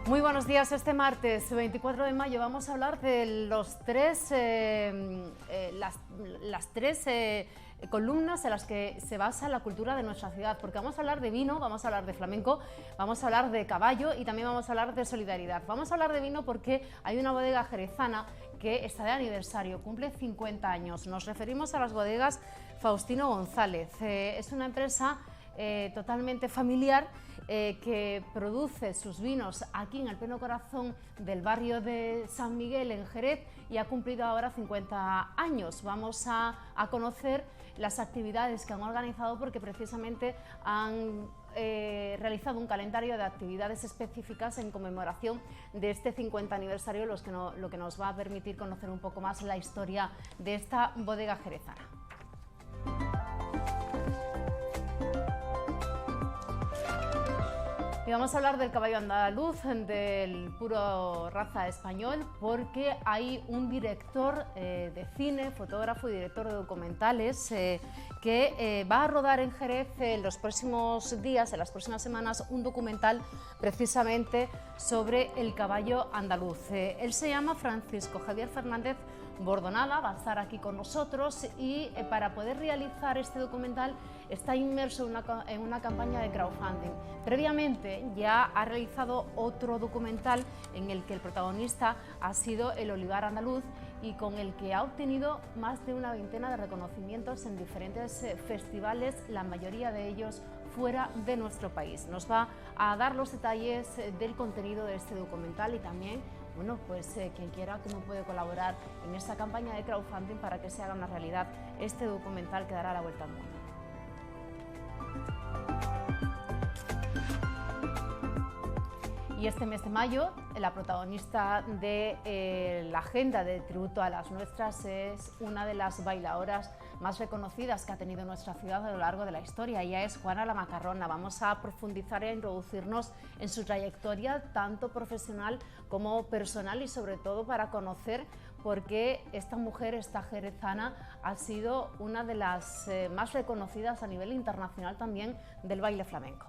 Muy buenos días. Este martes 24 de mayo vamos a hablar de las tres columnas en las que se basa la cultura de nuestra ciudad, porque vamos a hablar de vino, vamos a hablar de flamenco, vamos a hablar de caballo y también vamos a hablar de solidaridad. Vamos a hablar de vino porque hay una bodega jerezana que está de aniversario, cumple 50 años. Nos referimos a las bodegas Faustino González. Es una empresa totalmente familiar que produce sus vinos aquí en el pleno corazón del barrio de San Miguel, en Jerez, y ha cumplido ahora 50 años. Vamos a conocer las actividades que han organizado, porque precisamente han realizado un calendario de actividades específicas en conmemoración de este 50 aniversario, lo que nos va a permitir conocer un poco más la historia de esta bodega jerezana. Y vamos a hablar del caballo andaluz, del puro raza español, porque hay un director de cine, fotógrafo y director de documentales que va a rodar en Jerez en los próximos días, en las próximas semanas, un documental precisamente sobre el caballo andaluz. Él se llama Francisco Javier Fernández Bordonada, va a estar aquí con nosotros y para poder realizar este documental está inmerso en una campaña de crowdfunding. Previamente ya ha realizado otro documental en el que el protagonista ha sido el olivar andaluz y con el que ha obtenido más de una veintena de reconocimientos en diferentes festivales, la mayoría de ellos fuera de nuestro país. Nos va a dar los detalles del contenido de este documental y también, bueno, pues quien quiera, cómo puede colaborar en esta campaña de crowdfunding para que se haga una realidad este documental que dará la vuelta al mundo. Y este mes de mayo, la protagonista de la agenda de tributo a las nuestras es una de las bailadoras más reconocidas que ha tenido nuestra ciudad a lo largo de la historia. Ella es Juana la Macarrona. Vamos a profundizar e introducirnos en su trayectoria, tanto profesional como personal, y sobre todo para conocer por qué esta mujer, esta jerezana, ha sido una de las más reconocidas a nivel internacional también del baile flamenco.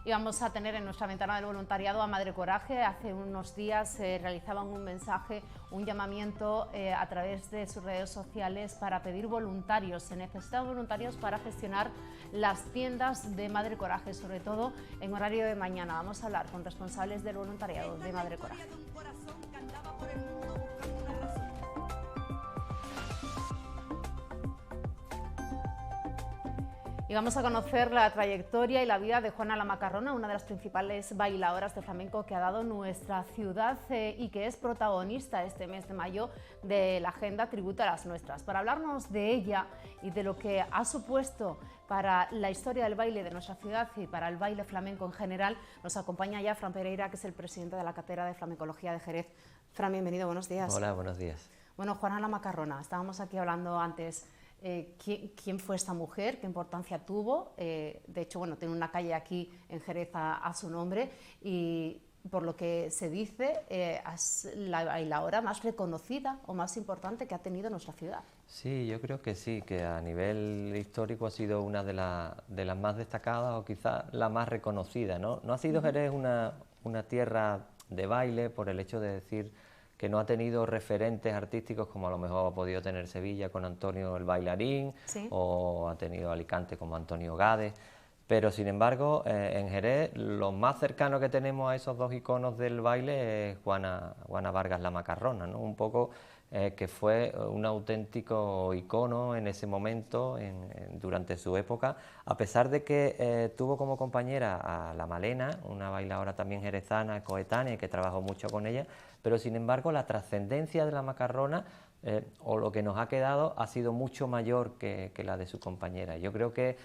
Y vamos a tener en nuestra ventana del voluntariado a Madre Coraje. Hace unos días realizaban un mensaje, un llamamiento a través de sus redes sociales para pedir voluntarios. Se necesitan voluntarios para gestionar las tiendas de Madre Coraje, sobre todo en horario de mañana. Vamos a hablar con responsables del voluntariado de Madre Coraje. Y vamos a conocer la trayectoria y la vida de Juana la Macarrona, una de las principales bailadoras de flamenco que ha dado nuestra ciudad y que es protagonista este mes de mayo de la agenda Tributo a las Nuestras. Para hablarnos de ella y de lo que ha supuesto para la historia del baile de nuestra ciudad y para el baile flamenco en general, nos acompaña ya Fran Pereira, que es el presidente de la Cátedra de Flamencología de Jerez. Fran, bienvenido, buenos días. Hola, buenos días. Bueno, Juana la Macarrona, estábamos aquí hablando antes. ¿Quién fue esta mujer? ¿Qué importancia tuvo? De hecho, bueno, tiene una calle aquí en Jerez a su nombre y por lo que se dice es la bailadora más reconocida o más importante que ha tenido nuestra ciudad. Sí, yo creo que sí, que a nivel histórico ha sido una de las más destacadas o quizás la más reconocida, ¿no? No ha sido Jerez una tierra de baile por el hecho de decir que no ha tenido referentes artísticos como a lo mejor ha podido tener Sevilla con Antonio el bailarín, ¿sí?, o ha tenido Alicante como Antonio Gades, pero sin embargo en Jerez lo más cercano que tenemos a esos dos iconos del baile es Juana Vargas la Macarrona, ¿no? Un poco que fue un auténtico icono en ese momento, durante su época, a pesar de que tuvo como compañera a la Malena, una bailadora también jerezana, coetánea, que trabajó mucho con ella, pero sin embargo la trascendencia de la Macarrona, o lo que nos ha quedado, ha sido mucho mayor que la de su compañera. Yo creo que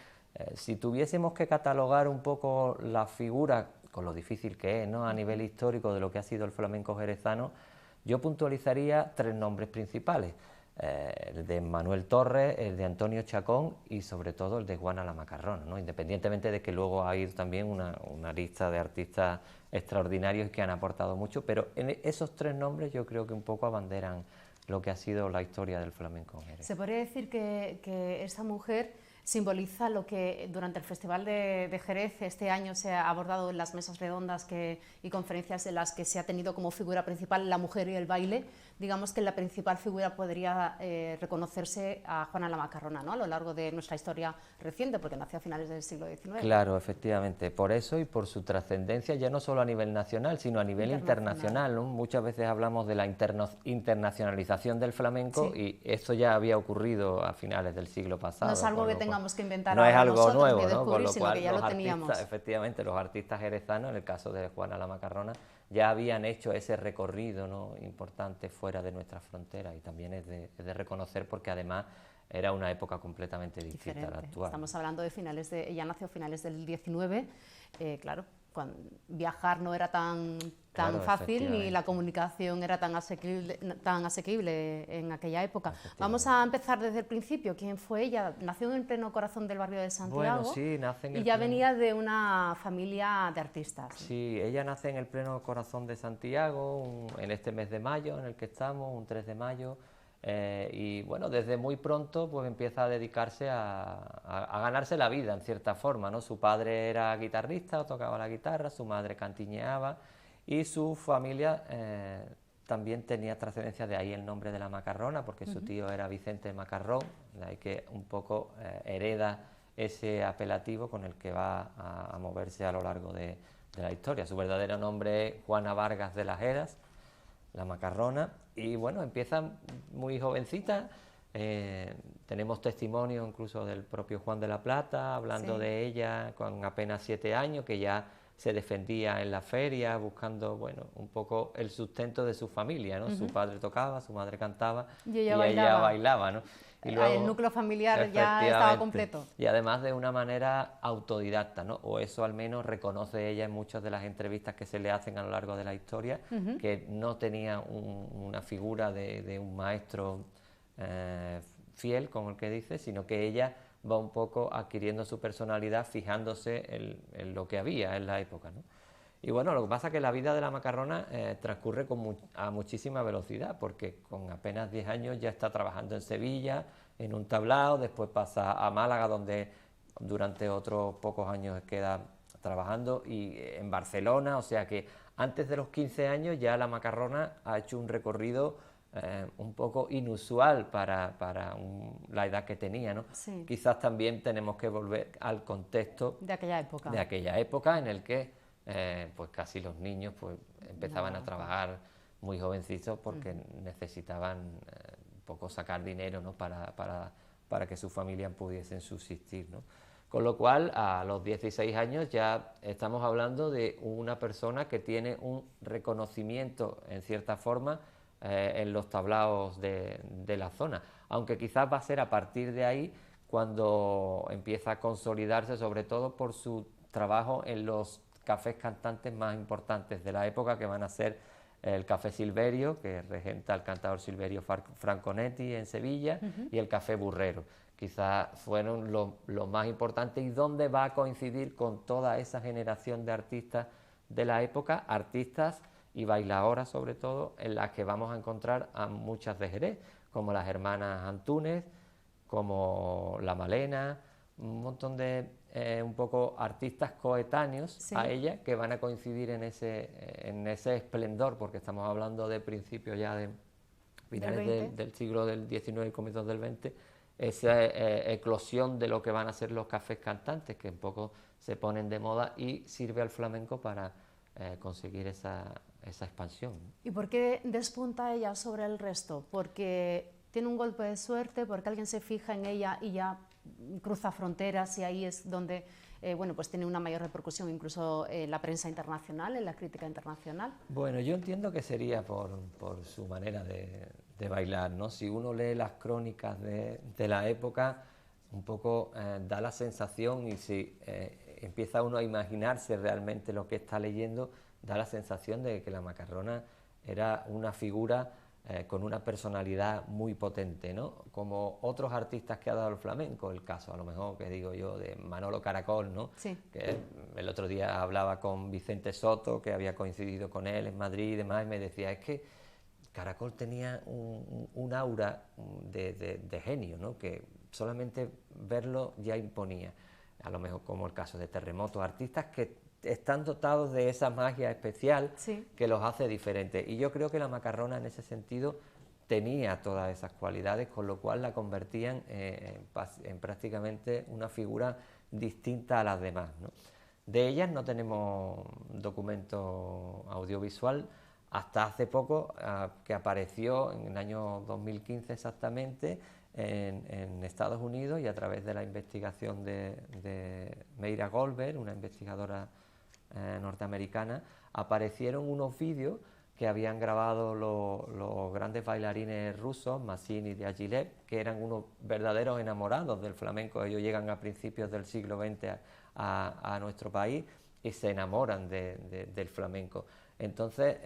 si tuviésemos que catalogar un poco la figura, con lo difícil que es, ¿no?, a nivel histórico de lo que ha sido el flamenco jerezano, yo puntualizaría tres nombres principales: el de Manuel Torres, el de Antonio Chacón y sobre todo el de Juana la Macarrona, ¿no? Independientemente de que luego ha ido también una lista de artistas extraordinarios que han aportado mucho, pero en esos tres nombres yo creo que un poco abanderan lo que ha sido la historia del flamenco en Jerez. Se podría decir que esta mujer simboliza lo que durante el Festival de Jerez este año se ha abordado en las mesas redondas y conferencias en las que se ha tenido como figura principal la mujer y el baile. Digamos que la principal figura podría reconocerse a Juana la Macarrona, ¿no?, a lo largo de nuestra historia reciente, porque nació a finales del siglo XIX. Claro, efectivamente, por eso y por su trascendencia ya no solo a nivel nacional, sino a nivel internacional, ¿no? Muchas veces hablamos de la internacionalización del flamenco, sí, y esto ya había ocurrido a finales del siglo pasado. No es algo que tengamos que inventar no ahora es algo nosotros, nuevo, ni ¿no? descubrir, Con lo sino cual que ya los lo teníamos. artistas, efectivamente, los artistas jerezanos, en el caso de Juana la Macarrona, ya habían hecho ese recorrido, ¿no?, importante fuera de nuestras fronteras, y también es de reconocer porque además era una época completamente distinta a la actual. Estamos hablando de ella nació a finales del XIX, claro, viajar no era tan fácil ni la comunicación era tan asequible en aquella época. Vamos a empezar desde el principio. ¿Quién fue ella? Nació en pleno corazón del barrio de Santiago. Bueno, sí, nace en y ya venía de una familia de artistas. Sí, ella nace en el pleno corazón de Santiago, en este mes de mayo en el que estamos, un 3 de mayo. Y bueno, desde muy pronto pues empieza a dedicarse a ganarse la vida en cierta forma, ¿no? Su padre era guitarrista, tocaba la guitarra, su madre cantiñeaba y su familia también tenía trascendencia, de ahí el nombre de la Macarrona, porque su tío era Vicente Macarrón, de ahí que un poco hereda ese apelativo con el que va a moverse a lo largo de la historia. Su verdadero nombre es Juana Vargas de las Heras, la Macarrona, y bueno, empieza muy jovencita. Tenemos testimonio incluso del propio Juan de la Plata hablando de ella con apenas 7 años, que ya se defendía en la feria buscando, bueno, un poco el sustento de su familia, ¿no? Su padre tocaba, su madre cantaba y ella bailaba, ¿no? Y luego, el núcleo familiar ya estaba completo. Y además de una manera autodidacta, ¿no? O eso al menos reconoce ella en muchas de las entrevistas que se le hacen a lo largo de la historia, que no tenía una figura de un maestro fiel, como el que dice, sino que ella va un poco adquiriendo su personalidad, fijándose en lo que había en la época, ¿no? Y bueno, lo que pasa es que la vida de la Macarrona transcurre a muchísima velocidad, porque con apenas 10 años ya está trabajando en Sevilla, en un tablao, después pasa a Málaga, donde durante otros pocos años queda trabajando, y en Barcelona, o sea que antes de los 15 años ya la Macarrona ha hecho un recorrido un poco inusual para la edad que tenía, ¿no? Sí. Quizás también tenemos que volver al contexto de aquella época en el que pues casi los niños pues empezaban a trabajar muy jovencitos porque necesitaban un poco sacar dinero, ¿no?, para que sus familias pudiesen subsistir, ¿no? Con lo cual, a los 16 años ya estamos hablando de una persona que tiene un reconocimiento, en cierta forma, en los tablaos de la zona, aunque quizás va a ser a partir de ahí cuando empieza a consolidarse, sobre todo por su trabajo en los cafés cantantes más importantes de la época, que van a ser el Café Silverio, que regenta el cantador Silverio Franconetti en Sevilla, y el Café Burrero. Quizás fueron los más importantes, y donde va a coincidir con toda esa generación de artistas de la época, artistas y bailadoras sobre todo, en las que vamos a encontrar a muchas de Jerez, como las hermanas Antúnez, como la Malena, un montón de un poco artistas coetáneos a ella, que van a coincidir en ese esplendor, porque estamos hablando de principios ya de finales del siglo del XIX y comienzos del XX, esa eclosión de lo que van a ser los cafés cantantes, que un poco se ponen de moda, y sirve al flamenco para conseguir esa expansión. ¿Y por qué despunta ella sobre el resto? ¿Porque tiene un golpe de suerte, porque alguien se fija en ella y ya cruza fronteras, y ahí es donde bueno, pues tiene una mayor repercusión incluso en la prensa internacional, en la crítica internacional? Bueno, yo entiendo que sería por su manera de bailar, ¿no? Si uno lee las crónicas de la época, un poco da la sensación, y si empieza uno a imaginarse realmente lo que está leyendo, da la sensación de que la Macarrona era una figura con una personalidad muy potente, ¿no? Como otros artistas que ha dado el flamenco, el caso a lo mejor que digo yo de Manolo Caracol, ¿no? Sí. Que el otro día hablaba con Vicente Soto, que había coincidido con él en Madrid y demás, y me decía, es que Caracol tenía un aura de genio, ¿no?, que solamente verlo ya imponía, a lo mejor como el caso de Terremoto, artistas que están dotados de esa magia especial que los hace diferentes. Y yo creo que la Macarrona en ese sentido tenía todas esas cualidades, con lo cual la convertían en prácticamente una figura distinta a las demás, ¿no? De ellas no tenemos documento audiovisual hasta hace poco, que apareció en el año 2015 exactamente en Estados Unidos, y a través de la investigación de Meira Goldberg, una investigadora norteamericana, aparecieron unos vídeos que habían grabado los grandes bailarines rusos, Massin y Diaghilev, que eran unos verdaderos enamorados del flamenco. Ellos llegan a principios del siglo XX a nuestro país y se enamoran del flamenco. Entonces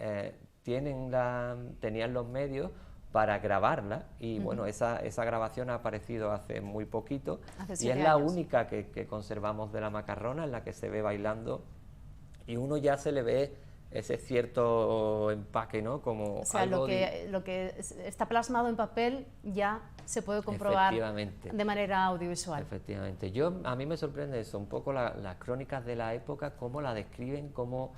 tenían los medios para grabarla, y bueno, esa grabación ha aparecido hace muy poquito, y es la única que conservamos de la Macarrona, en la que se ve bailando, y uno ya se le ve ese cierto empaque, ¿no? Como o sea, lo que está plasmado en papel ya se puede comprobar de manera audiovisual. Efectivamente. A mí me sorprende eso, un poco las crónicas de la época, cómo la describen, cómo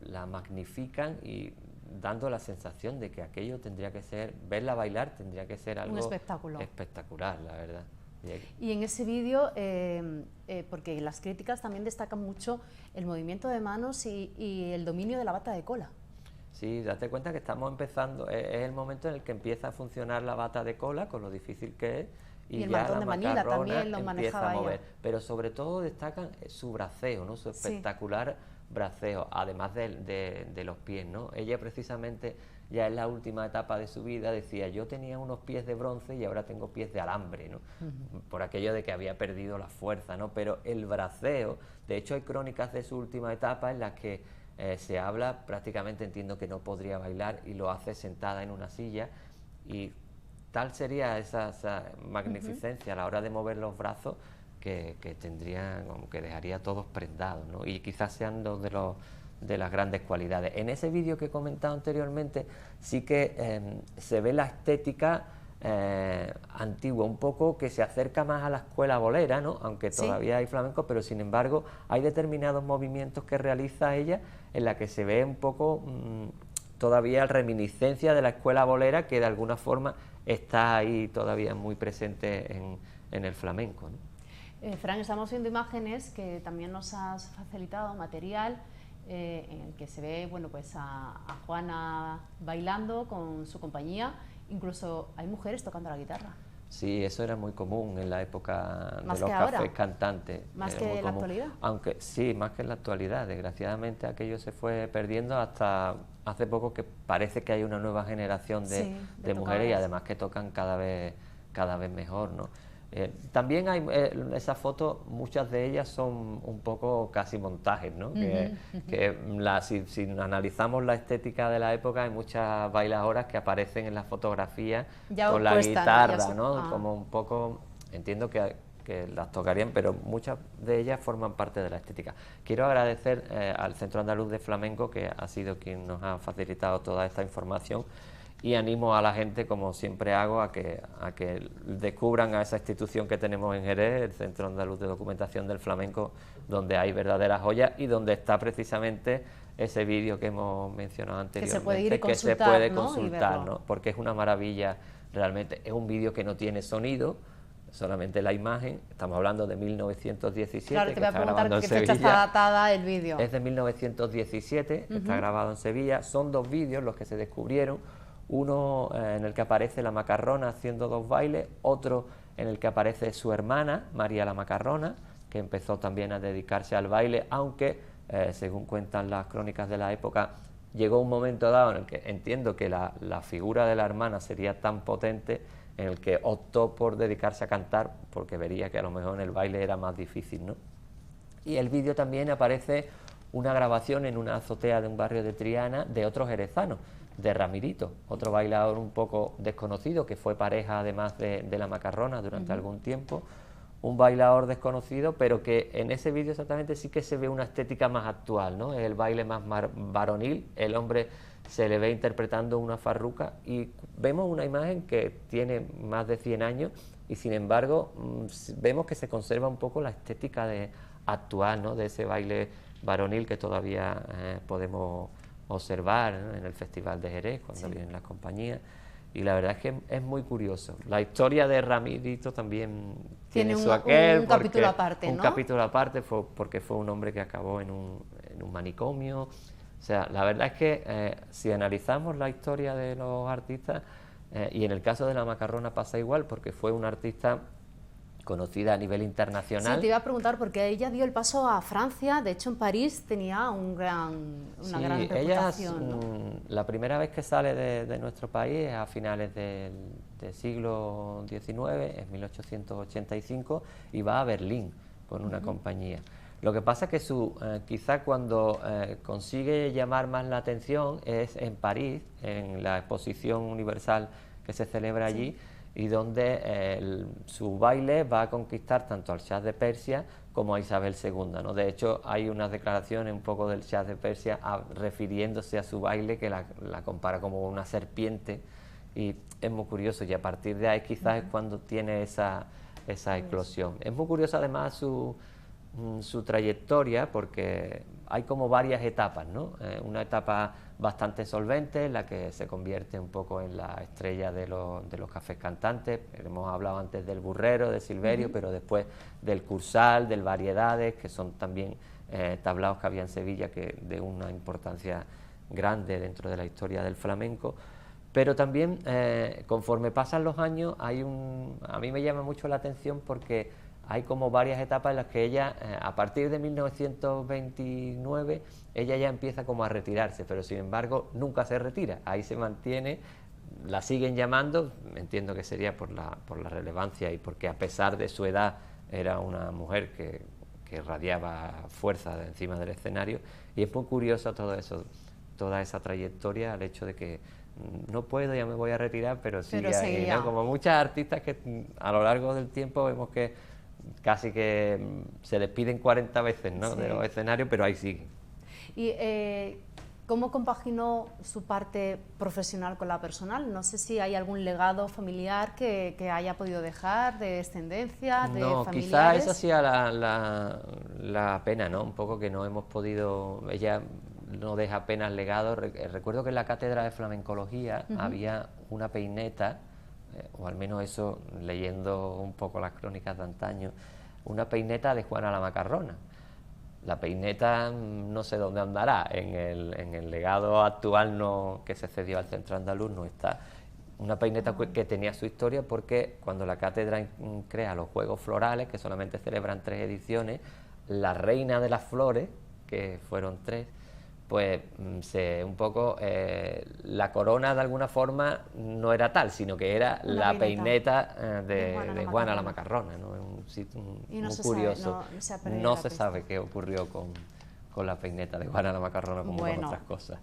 la magnifican, y dando la sensación de que aquello tendría que ser, verla bailar tendría que ser algo espectacular, la verdad. Y en ese vídeo, porque las críticas también destacan mucho el movimiento de manos y el dominio de la bata de cola. Sí, date cuenta que estamos empezando, es el momento en el que empieza a funcionar la bata de cola, con lo difícil que es, y el mantón de Manila también lo manejaba ella. Pero sobre todo destacan su braceo, ¿no? Su espectacular braceo, además de los pies, ¿no? Ella precisamente, ya en la última etapa de su vida, decía: yo tenía unos pies de bronce y ahora tengo pies de alambre, ¿no? Por aquello de que había perdido la fuerza, ¿no? Pero el braceo, de hecho hay crónicas de su última etapa en las que se habla, prácticamente entiendo que no podría bailar, y lo hace sentada en una silla, y tal sería esa magnificencia a la hora de mover los brazos, que tendría, como que dejaría a todos prendados, ¿no? Y quizás sean dos de las grandes cualidades. En ese vídeo que he comentado anteriormente sí que se ve la estética antigua, un poco que se acerca más a la escuela bolera, ¿no? Aunque todavía hay flamenco, pero sin embargo hay determinados movimientos que realiza ella en la que se ve un poco todavía reminiscencia de la escuela bolera, que de alguna forma está ahí todavía muy presente en el flamenco, ¿no? Fran, estamos viendo imágenes que también nos has facilitado, material en el que se ve, bueno, pues a Juana bailando con su compañía. Incluso hay mujeres tocando la guitarra. Sí, eso era muy común en la época de los cafés cantantes. ¿Más que en la actualidad? Aunque sí, más que en la actualidad. Desgraciadamente aquello se fue perdiendo hasta hace poco, que parece que hay una nueva generación de mujeres, y además que tocan cada vez mejor, ¿no? También hay esas fotos, muchas de ellas son un poco casi montajes, ¿no? Si analizamos la estética de la época, hay muchas bailadoras que aparecen en las fotografías ya con la guitarra, ¿no? Como un poco, entiendo que las tocarían, pero muchas de ellas forman parte de la estética. Quiero agradecer al Centro Andaluz de Flamenco, que ha sido quien nos ha facilitado toda esta información, y animo a la gente, como siempre hago, a que descubran a esa institución que tenemos en Jerez, el Centro Andaluz de Documentación del Flamenco, donde hay verdaderas joyas y donde está precisamente ese vídeo que hemos mencionado anteriormente, que se puede ir y consultar, que se puede consultar, ¿no? Porque es una maravilla, realmente. Es un vídeo que no tiene sonido, solamente la imagen. Estamos hablando de 1917, claro, te voy a preguntar qué fecha está datada el vídeo. Es de 1917, está grabado en Sevilla. Son dos vídeos los que se descubrieron. Uno en el que aparece la Macarrona haciendo dos bailes, otro en el que aparece su hermana, María la Macarrona, que empezó también a dedicarse al baile, aunque, según cuentan las crónicas de la época, llegó un momento dado en el que entiendo que la figura de la hermana sería tan potente, en el que optó por dedicarse a cantar, porque vería que a lo mejor en el baile era más difícil, ¿no? Y el vídeo también aparece una grabación en una azotea de un barrio de Triana de otro jerezano, de Ramirito, otro bailador un poco desconocido, que fue pareja además de la Macarrona durante algún tiempo, un bailador desconocido, pero que en ese vídeo exactamente sí que se ve una estética más actual, ¿no? Es el baile más varonil, el hombre se le ve interpretando una farruca, y vemos una imagen que tiene más de 100 años y sin embargo vemos que se conserva un poco la estética actual, ¿no? De ese baile varonil que todavía podemos observar, ¿no? En el Festival de Jerez, cuando vienen las compañías. Y la verdad es que es muy curioso. La historia de Ramirito también tiene su aquel. Un capítulo aparte, ¿no? Un capítulo aparte porque fue un hombre que acabó en un manicomio. O sea, la verdad es que si analizamos la historia de los artistas, y en el caso de la Macarrona pasa igual, porque fue una artista conocida a nivel internacional. Sí, te iba a preguntar porque ella dio el paso a Francia, de hecho en París tenía una gran reputación, ella, ¿no? La primera vez que sale de nuestro país es a finales del siglo XIX, en 1885, y va a Berlín con una compañía. Lo que pasa es que quizá cuando consigue llamar más la atención es en París, en la exposición universal que se celebra allí, y donde su baile va a conquistar tanto al Shah de Persia como a Isabel II, ¿no? De hecho, hay unas declaraciones un poco del Shah de Persia refiriéndose a su baile, que la compara como una serpiente, y es muy curioso, y a partir de ahí quizás es cuando tiene esa eclosión. Es muy curioso además su trayectoria, porque hay como varias etapas, ¿no? Una etapa bastante solvente, en la que se convierte un poco en la estrella de los cafés cantantes. Hemos hablado antes del Burrero, de Silverio, pero después del Cursal, del Variedades, que son también tablaos que había en Sevilla, que de una importancia grande dentro de la historia del flamenco. Pero también, conforme pasan los años, a mí me llama mucho la atención porque hay como varias etapas en las que ella, a partir de 1929, ella ya empieza como a retirarse, pero sin embargo nunca se retira, ahí se mantiene, la siguen llamando, entiendo que sería por la relevancia y porque a pesar de su edad era una mujer que irradiaba fuerza de encima del escenario, y es muy curioso todo eso, toda esa trayectoria, al hecho de que no puedo, ya me voy a retirar, pero sigue ahí, ¿no? Como muchas artistas que a lo largo del tiempo vemos que casi que se despiden 40 veces, ¿no? De los escenarios, pero ahí siguen. ¿Y cómo compaginó su parte profesional con la personal? No sé si hay algún legado familiar que haya podido dejar, de descendencia, de familiares. No, quizás eso sea la pena, ¿no? Un poco que no hemos podido... Ella no deja apenas legado. Recuerdo que en la cátedra de flamencología había una peineta, o al menos eso, leyendo un poco las crónicas de antaño, una peineta de Juana la Macarrona. La peineta no sé dónde andará, en el legado actual que se cedió al Centro Andaluz no está. Una peineta que tenía su historia, porque cuando la cátedra crea los Juegos Florales, que solamente celebran 3 ediciones, la reina de las flores, que fueron 3, pues un poco la corona de alguna forma no era tal, sino que era la peineta de Juana la Macarrona, ¿no? Es muy curioso. No se sabe qué ocurrió con la peineta de Juana la Macarrona, como con otras cosas.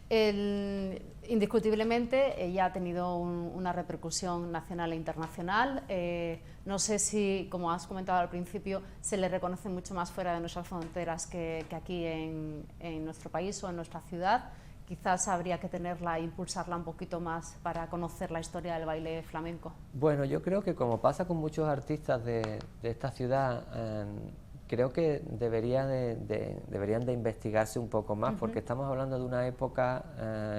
Indiscutiblemente ella ha tenido una repercusión nacional e internacional. No sé si, como has comentado al principio, se le reconoce mucho más fuera de nuestras fronteras que aquí en nuestro país o en nuestra ciudad. Quizás habría que tenerla e impulsarla un poquito más para conocer la historia del baile flamenco. Bueno, yo creo que, como pasa con muchos artistas de esta ciudad, creo que deberían de investigarse un poco más, porque estamos hablando de una época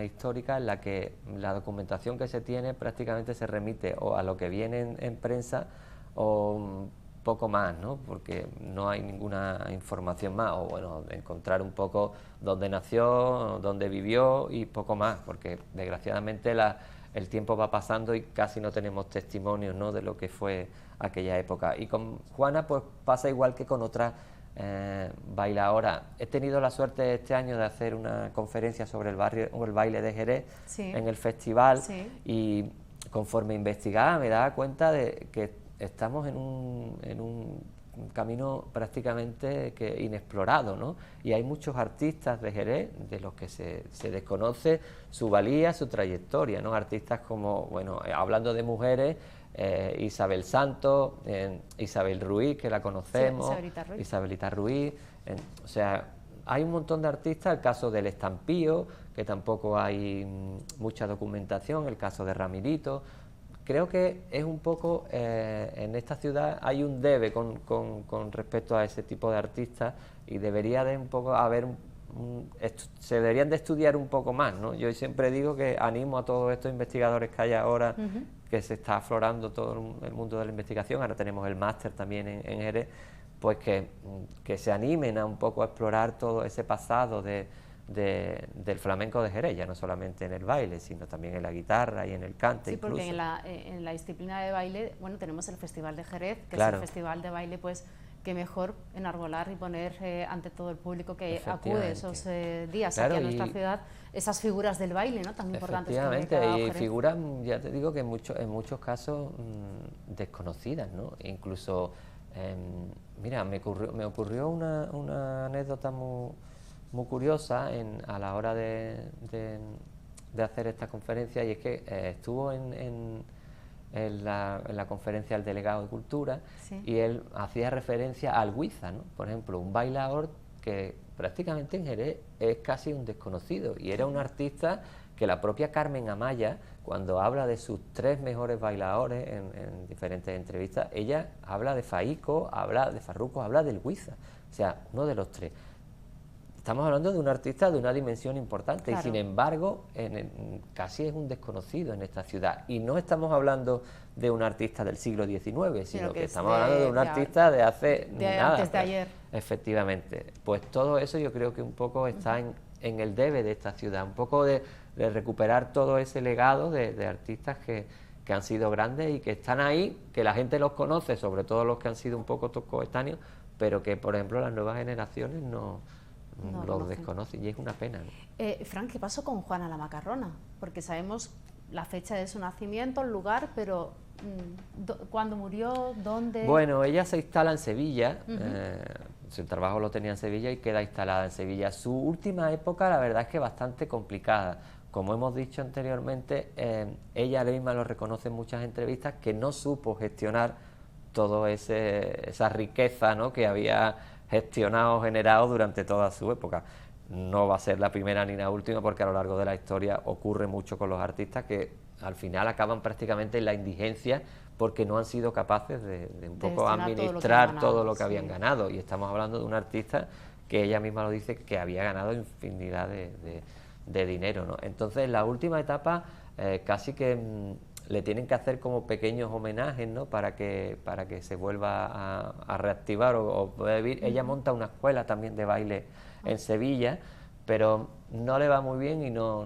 histórica en la que la documentación que se tiene prácticamente se remite o a lo que viene en prensa o poco más, ¿no? Porque no hay ninguna información más, o bueno, encontrar un poco dónde nació, dónde vivió y poco más, porque desgraciadamente el tiempo va pasando y casi no tenemos testimonios, ¿no?, de lo que fue aquella época. Y con Juana pues pasa igual que con otras bailadoras. He tenido la suerte este año de hacer una conferencia sobre el baile de Jerez en el festival, y conforme investigaba me daba cuenta de que estamos en un camino prácticamente inexplorado, ¿no? Y hay muchos artistas de Jerez de los que se desconoce su valía, su trayectoria, ¿no? Artistas como, bueno, hablando de mujeres, Isabel Santos, Isabel Ruiz, que la conocemos, Isabelita Ruiz, o sea, hay un montón de artistas. El caso del Estampío, que tampoco hay mucha documentación, el caso de Ramirito, creo que es un poco, en esta ciudad hay un debe con respecto a ese tipo de artistas y debería de un poco haber, se deberían de estudiar un poco más, ¿no? Yo siempre digo que animo a todos estos investigadores que hay ahora, que se está aflorando todo el mundo de la investigación, ahora tenemos el máster también en Jerez, pues que se animen a un poco a explorar todo ese pasado del flamenco de Jerez, ya no solamente en el baile, sino también en la guitarra y en el cante. Sí, incluso. Porque en la disciplina de baile, bueno, tenemos el Festival de Jerez, que Claro. es el festival de baile, pues qué mejor enarbolar y poner ante todo el público que acude esos días, claro, aquí a nuestra ciudad, esas figuras del baile, ¿no?, tan importantes. Efectivamente, y figuras, ya te digo que en muchos casos desconocidas, ¿no? Incluso, mira, me ocurrió una anécdota muy curiosa a la hora de hacer esta conferencia, y es que estuvo en la conferencia el delegado de Cultura, sí, y él hacía referencia al Huiza, ¿no? Por ejemplo, un bailaor que prácticamente en Jerez es casi un desconocido, y era un artista que la propia Carmen Amaya, cuando habla de sus 3 mejores bailadores en diferentes entrevistas, ella habla de Faico, habla de Farruco, habla del Huiza, o sea, uno de los 3. Estamos hablando de un artista de una dimensión importante, claro, y sin embargo casi es un desconocido en esta ciudad. Y no estamos hablando de un artista del siglo XIX, sino que estamos hablando de un artista de hace nada. Antes de ayer. Efectivamente. Pues todo eso yo creo que un poco está en el debe de esta ciudad, un poco de recuperar todo ese legado de artistas que han sido grandes y que están ahí, que la gente los conoce, sobre todo los que han sido un poco coetáneos, pero que, por ejemplo, las nuevas generaciones no los desconocen, y es una pena, ¿no? Fran, ¿qué pasó con Juana la Macarrona? Porque sabemos la fecha de su nacimiento, el lugar, pero ¿cuándo murió? ¿Dónde? Bueno, ella se instala en Sevilla, su trabajo lo tenía en Sevilla y queda instalada en Sevilla. Su última época, la verdad es que bastante complicada. Como hemos dicho anteriormente, ella misma lo reconoce en muchas entrevistas, que no supo gestionar toda esa riqueza, ¿no?, que había gestionado, generado durante toda su época. No va a ser la primera ni la última, porque a lo largo de la historia ocurre mucho con los artistas que al final acaban prácticamente en la indigencia porque no han sido capaces de un poco administrar todo lo que habían ganado. Y estamos hablando de un artista que ella misma lo dice, que había ganado infinidad de dinero, ¿no? Entonces, la última etapa casi que le tienen que hacer como pequeños homenajes, ¿no?, para que se vuelva a reactivar o pueda vivir. Ella monta una escuela también de baile en Sevilla, pero no le va muy bien y no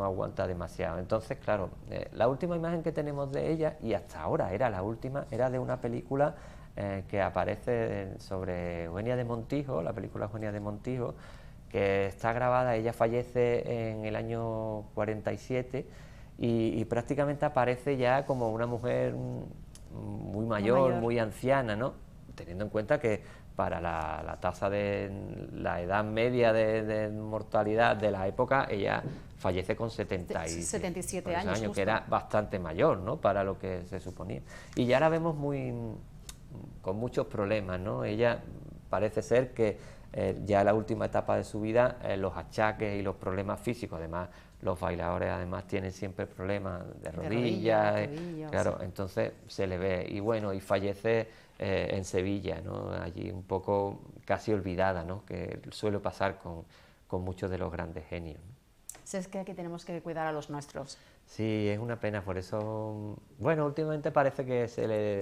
aguanta demasiado. Entonces, claro, la última imagen que tenemos de ella, y hasta ahora era la última, era de una película que aparece sobre Eugenia de Montijo, la película Eugenia de Montijo, que está grabada. Ella fallece en el año 47 y prácticamente aparece ya como una mujer muy mayor, muy anciana, ¿no? Teniendo en cuenta que para la tasa de la edad media de mortalidad de la época, ella fallece con 77 años, justo, que era bastante mayor, ¿no?, para lo que se suponía. Y ya la vemos con muchos problemas, ¿no? Ella parece ser que ya en la última etapa de su vida, los achaques y los problemas físicos, además los bailadores además tienen siempre problemas de rodillas, claro, sí. Entonces se le ve, y bueno, y fallece en Sevilla, ¿no?, allí un poco casi olvidada, ¿no?, que suele pasar con muchos de los grandes genios, ¿no? Si es que aquí tenemos que cuidar a los nuestros. Sí, es una pena, por eso, bueno, últimamente parece que se le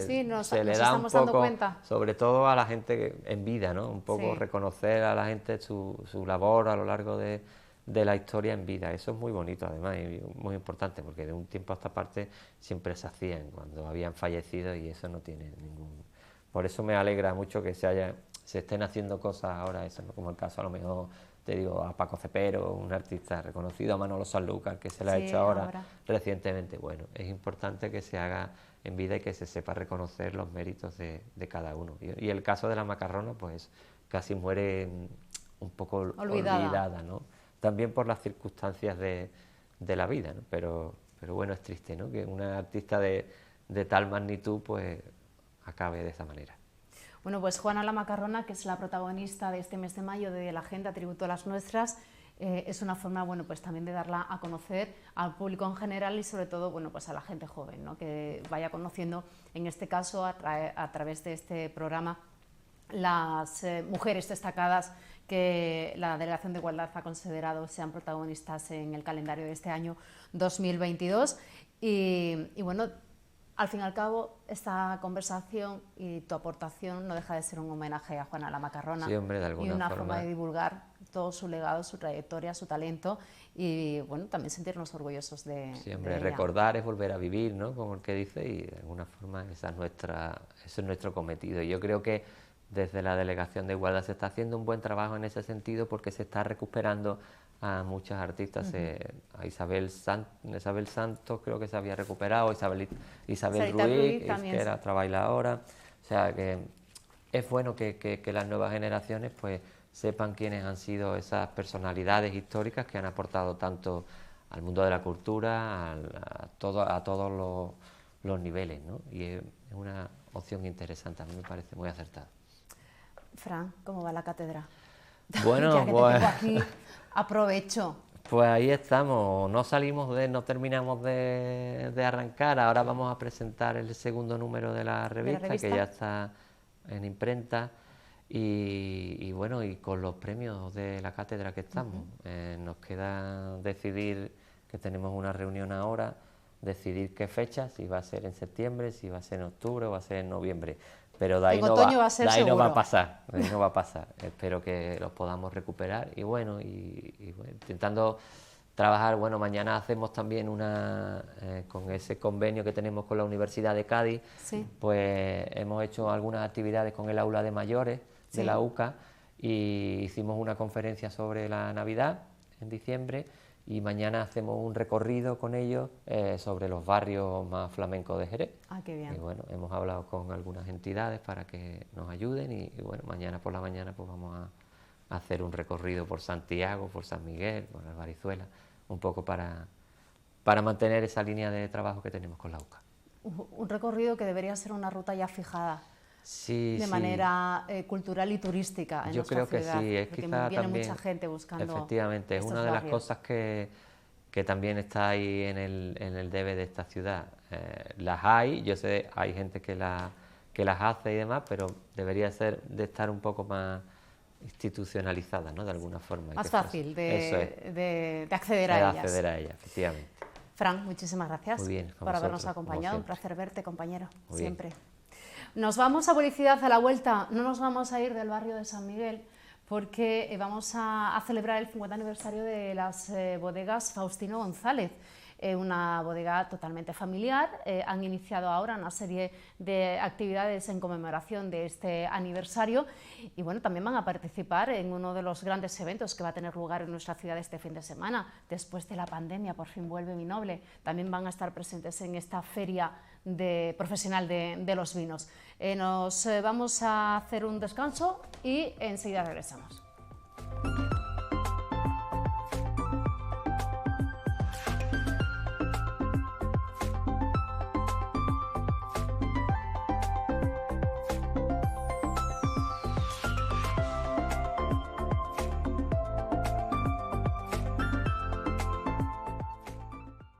da un poco, dando cuenta, sobre todo a la gente en vida, ¿no?, un poco reconocer a la gente su labor a lo largo de la historia en vida. Eso es muy bonito, además, y muy importante, porque de un tiempo a esta parte siempre se hacían cuando habían fallecido, y eso no tiene ningún... Por eso me alegra mucho que se estén haciendo cosas ahora, eso, ¿no?, como el caso, a lo mejor, te digo, a Paco Cepero, un artista reconocido, a Manolo Sanlúcar, que se le ha hecho ahora recientemente. Bueno, es importante que se haga en vida y que se sepa reconocer los méritos de cada uno. Y el caso de la Macarrona, pues casi muere un poco olvidada, ¿no?, también por las circunstancias de la vida, ¿no? Pero bueno, es triste, ¿no?, que una artista de tal magnitud pues acabe de esa manera. Bueno, pues Juana la Macarrona, que es la protagonista de este mes de mayo de la Agenda Tributo a las Nuestras, es una forma, bueno, pues también de darla a conocer al público en general y sobre todo, bueno, pues a la gente joven, ¿no? Que vaya conociendo, en este caso, a través de este programa, las mujeres destacadas que la Delegación de Igualdad ha considerado sean protagonistas en el calendario de este año 2022 y bueno, al fin y al cabo esta conversación y tu aportación no deja de ser un homenaje a Juana la Macarrona. Sí, hombre, de alguna y una forma forma de divulgar todo su legado, su trayectoria, su talento y bueno, también sentirnos orgullosos de Sí, hombre, de ella. recordar es volver a vivir, ¿no? Como el que dice, y de alguna forma ese es nuestro cometido. Yo creo que desde la Delegación de Igualdad se está haciendo un buen trabajo en ese sentido porque se está recuperando a muchos artistas. A Isabel Santos creo que se había recuperado, Isabel Ruiz, también, que era otra bailadora. O sea que es bueno que las nuevas generaciones pues sepan quiénes han sido esas personalidades históricas que han aportado tanto al mundo de la cultura, a todos los niveles, ¿no? Y es una opción interesante, a mí me parece muy acertada. Fran, ¿cómo va la cátedra? Bueno, ya que pues, te tengo aquí, aprovecho. Pues ahí estamos, no terminamos de arrancar, ahora vamos a presentar el segundo número de la revista, que ya está en imprenta, y bueno, y con los premios de la cátedra que estamos. Nos queda decidir, que tenemos una reunión ahora, decidir qué fecha, si va a ser en septiembre, si va a ser en octubre o va a ser en noviembre. Pero de ahí, no va a pasar, de ahí no va a pasar. Espero que los podamos recuperar y bueno, intentando trabajar. Bueno, mañana hacemos también con ese convenio que tenemos con la Universidad de Cádiz, sí. Pues hemos hecho algunas actividades con el aula de mayores de la UCA y hicimos una conferencia sobre la Navidad en diciembre. Y mañana hacemos un recorrido con ellos sobre los barrios más flamencos de Jerez. Ah, qué bien. Y bueno, hemos hablado con algunas entidades para que nos ayuden y bueno, mañana por la mañana pues vamos a hacer un recorrido por Santiago, por San Miguel, por Albarizuela, un poco para mantener esa línea de trabajo que tenemos con la UCA. Un recorrido que debería ser una ruta ya fijada. Sí, de manera cultural y turística en Yo nuestra creo ciudad, que sí, es porque quizá viene también, mucha gente buscando. Efectivamente, es una de las cosas que también está ahí en el debe de esta ciudad. Las hay, yo sé, hay gente que las hace y demás, pero debería de estar un poco más institucionalizada, ¿no? De alguna forma. Más fácil de acceder a ellas. De acceder a ellas, efectivamente. Fran, muchísimas gracias por habernos acompañado. Un placer verte, compañero, siempre. Nos vamos a publicidad a la vuelta, no nos vamos a ir del barrio de San Miguel porque vamos a celebrar el 50 aniversario de las bodegas Faustino González, una bodega totalmente familiar. Han iniciado ahora una serie de actividades en conmemoración de este aniversario y bueno, también van a participar en uno de los grandes eventos que va a tener lugar en nuestra ciudad este fin de semana, después de la pandemia. Por fin vuelve Mi Noble. También van a estar presentes en esta feria profesional de los vinos. Nos vamos a hacer un descanso y enseguida regresamos.